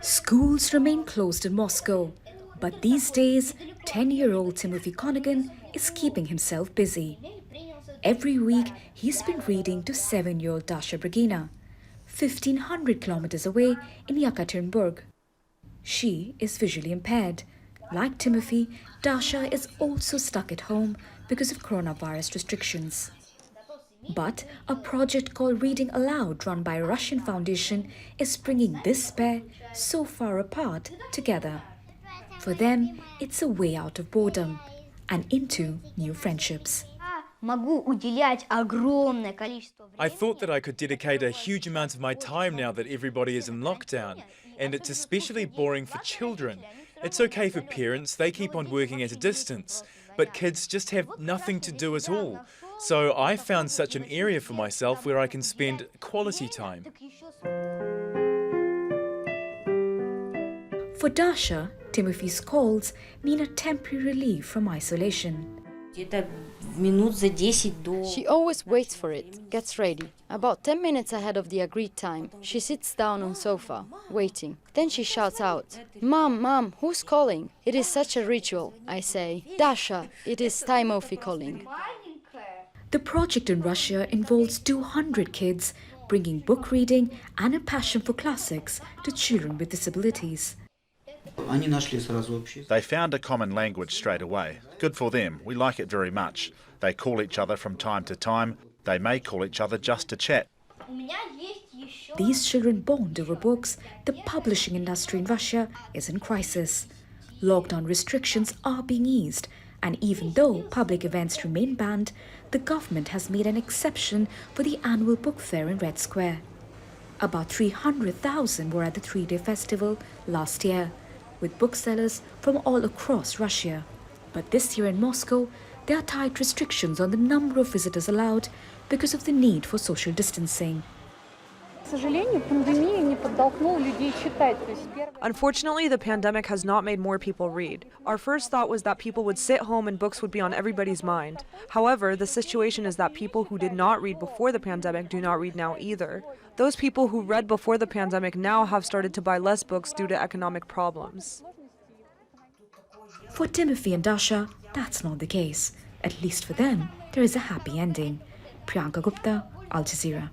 Schools remain closed in Moscow, but these days, 10-year-old Timofey KONOGIN is keeping himself busy. Every week, he's been reading to 7-year-old Dasha BRAGINA, 1,500 kilometers away in Yekaterinburg. She is visually impaired. Like Timofey, Dasha is also stuck at home because of coronavirus restrictions. But a project called Reading Aloud, run by a Russian foundation, is bringing this pair so far apart together. For them, it's a way out of boredom and into new friendships. I thought that I could dedicate a huge amount of my time now that everybody is in lockdown, and it's especially boring for children. It's okay for parents, they keep on working at a distance, but kids just have nothing to do at all. So I found such an area for myself where I can spend quality time. For Dasha, Timofey's calls mean a temporary relief from isolation. She always waits for it, gets ready. About 10 minutes ahead of the agreed time, she sits down on sofa, waiting. Then she shouts out, "Mom, Mom, who's calling?" It is such a ritual, I say. "Dasha, it is Timofey calling." The project in Russia involves 200 kids, bringing book reading and a passion for classics to children with disabilities. They found a common language straight away. Good for them. We like it very much. They call each other from time to time. They may call each other just to chat. These children bond over books. The publishing industry in Russia is in crisis. Lockdown restrictions are being eased, and even though public events remain banned, the government has made an exception for the annual book fair in Red Square. About 300,000 were at the 3-day festival last year, with booksellers from all across Russia. But this year in Moscow, there are tight restrictions on the number of visitors allowed because of the need for social distancing. Unfortunately, the pandemic has not made more people read. Our first thought was that people would sit home and books would be on everybody's mind. However, the situation is that people who did not read before the pandemic do not read now either. Those people who read before the pandemic now have started to buy less books due to economic problems. For Timofey and Dasha, that's not the case. At least for them, there is a happy ending. Priyanka, Gupta, Al Jazeera.